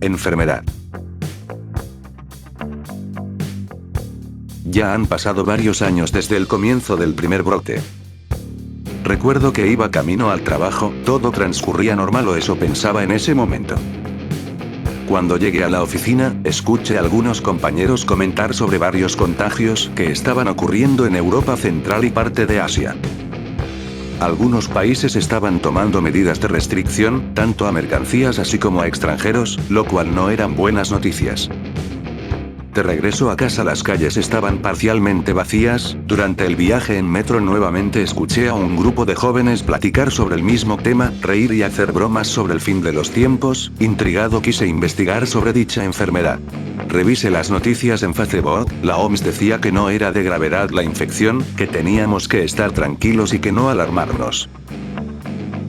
enfermedad. Ya han pasado varios años desde el comienzo del primer brote. Recuerdo que iba camino al trabajo, todo transcurría normal o eso pensaba en ese momento. Cuando llegué a la oficina, escuché a algunos compañeros comentar sobre varios contagios que estaban ocurriendo en Europa Central y parte de Asia. Algunos países estaban tomando medidas de restricción, tanto a mercancías así como a extranjeros, lo cual no eran buenas noticias. De regreso a casa las calles estaban parcialmente vacías. Durante el viaje en metro nuevamente escuché a un grupo de jóvenes platicar sobre el mismo tema, reír y hacer bromas sobre el fin de los tiempos. Intrigado quise investigar sobre dicha enfermedad. Revisé las noticias en Facebook, la OMS decía que no era de gravedad la infección, que teníamos que estar tranquilos y que no alarmarnos.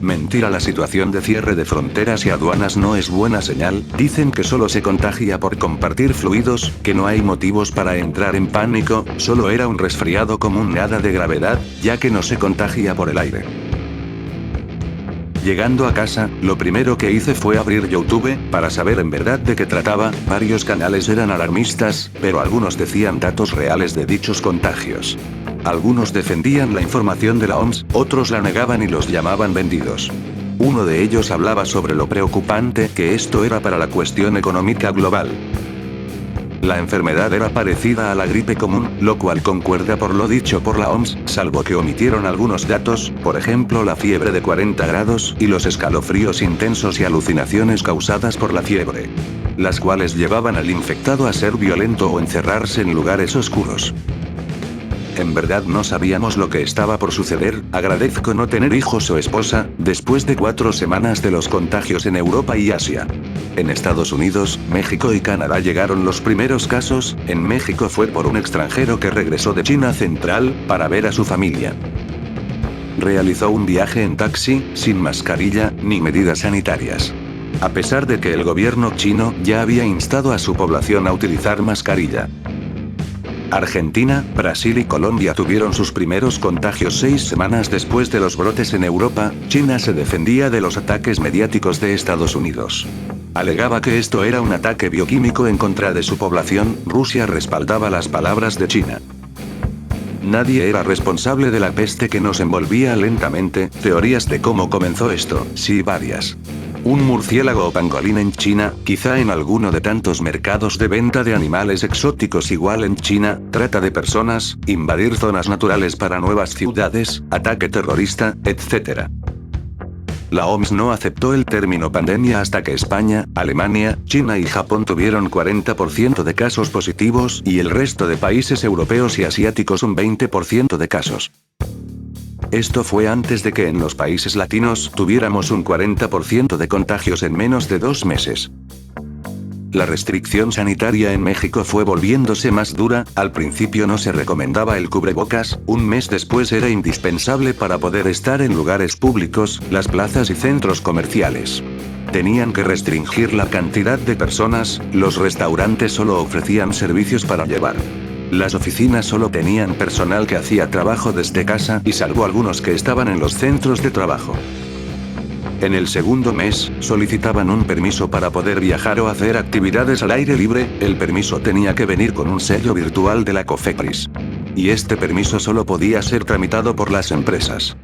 Mentira, la situación de cierre de fronteras y aduanas no es buena señal, dicen que solo se contagia por compartir fluidos, que no hay motivos para entrar en pánico, solo era un resfriado común, nada de gravedad, ya que no se contagia por el aire. Llegando a casa, lo primero que hice fue abrir YouTube, para saber en verdad de qué trataba. Varios canales eran alarmistas, pero algunos decían datos reales de dichos contagios. Algunos defendían la información de la OMS, otros la negaban y los llamaban vendidos. Uno de ellos hablaba sobre lo preocupante que esto era para la cuestión económica global. La enfermedad era parecida a la gripe común, lo cual concuerda por lo dicho por la OMS, salvo que omitieron algunos datos, por ejemplo la fiebre de 40 grados y los escalofríos intensos y alucinaciones causadas por la fiebre, las cuales llevaban al infectado a ser violento o encerrarse en lugares oscuros. En verdad no sabíamos lo que estaba por suceder. Agradezco no tener hijos o esposa, después de 4 semanas de los contagios en Europa y Asia. En Estados Unidos, México y Canadá llegaron los primeros casos. En México fue por un extranjero que regresó de China Central, para ver a su familia. Realizó un viaje en taxi, sin mascarilla, ni medidas sanitarias. A pesar de que el gobierno chino ya había instado a su población a utilizar mascarilla. Argentina, Brasil y Colombia tuvieron sus primeros contagios 6 semanas después de los brotes en Europa. China se defendía de los ataques mediáticos de Estados Unidos. Alegaba que esto era un ataque bioquímico en contra de su población. Rusia respaldaba las palabras de China. Nadie era responsable de la peste que nos envolvía lentamente. Teorías de cómo comenzó esto, sí, varias. Un murciélago o pangolín en China, quizá en alguno de tantos mercados de venta de animales exóticos igual en China, trata de personas, invadir zonas naturales para nuevas ciudades, ataque terrorista, etc. La OMS no aceptó el término pandemia hasta que España, Alemania, China y Japón tuvieron 40% de casos positivos y el resto de países europeos y asiáticos un 20% de casos. Esto fue antes de que en los países latinos tuviéramos un 40% de contagios en menos de 2 meses. La restricción sanitaria en México fue volviéndose más dura. Al principio no se recomendaba el cubrebocas, un mes después era indispensable para poder estar en lugares públicos, las plazas y centros comerciales. Tenían que restringir la cantidad de personas, los restaurantes solo ofrecían servicios para llevar. Las oficinas solo tenían personal que hacía trabajo desde casa y salvo algunos que estaban en los centros de trabajo. En el segundo mes, solicitaban un permiso para poder viajar o hacer actividades al aire libre. El permiso tenía que venir con un sello virtual de la COFEPRIS. Y este permiso solo podía ser tramitado por las empresas.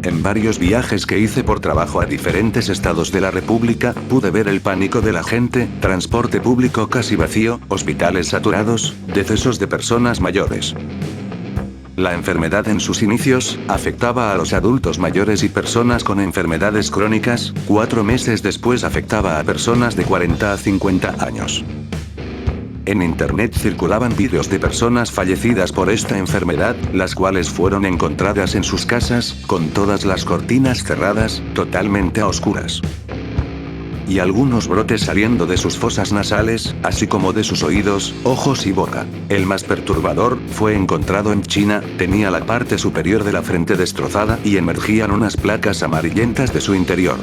En varios viajes que hice por trabajo a diferentes estados de la República, pude ver el pánico de la gente, transporte público casi vacío, hospitales saturados, decesos de personas mayores. La enfermedad en sus inicios, afectaba a los adultos mayores y personas con enfermedades crónicas. 4 meses después afectaba a personas de 40 a 50 años. En internet circulaban vídeos de personas fallecidas por esta enfermedad, las cuales fueron encontradas en sus casas, con todas las cortinas cerradas, totalmente a oscuras. Y algunos brotes saliendo de sus fosas nasales, así como de sus oídos, ojos y boca. El más perturbador, fue encontrado en China, tenía la parte superior de la frente destrozada y emergían unas placas amarillentas de su interior.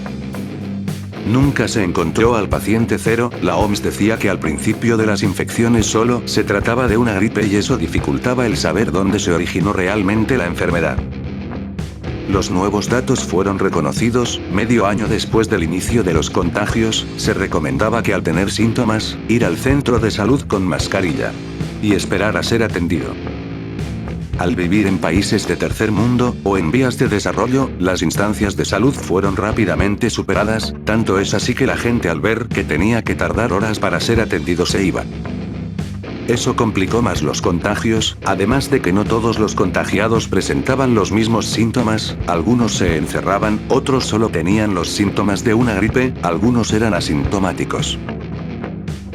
Nunca se encontró al paciente cero. La OMS decía que al principio de las infecciones solo se trataba de una gripe y eso dificultaba el saber dónde se originó realmente la enfermedad. Los nuevos datos fueron reconocidos, medio año después del inicio de los contagios, se recomendaba que al tener síntomas, ir al centro de salud con mascarilla. Y esperar a ser atendido. Al vivir en países de tercer mundo, o en vías de desarrollo, las instancias de salud fueron rápidamente superadas, tanto es así que la gente al ver que tenía que tardar horas para ser atendido se iba. Eso complicó más los contagios, además de que no todos los contagiados presentaban los mismos síntomas, algunos se encerraban, otros solo tenían los síntomas de una gripe, algunos eran asintomáticos.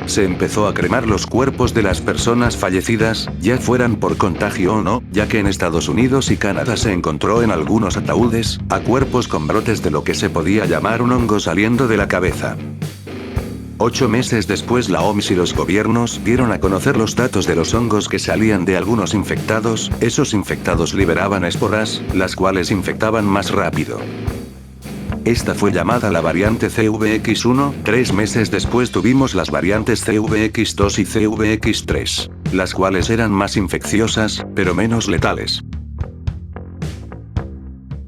Se empezó a cremar los cuerpos de las personas fallecidas, ya fueran por contagio o no, ya que en Estados Unidos y Canadá se encontró en algunos ataúdes, a cuerpos con brotes de lo que se podía llamar un hongo saliendo de la cabeza. 8 meses después la OMS y los gobiernos dieron a conocer los datos de los hongos que salían de algunos infectados, esos infectados liberaban esporas, las cuales infectaban más rápido. Esta fue llamada la variante CVX1, 3 meses después tuvimos las variantes CVX2 y CVX3, las cuales eran más infecciosas, pero menos letales.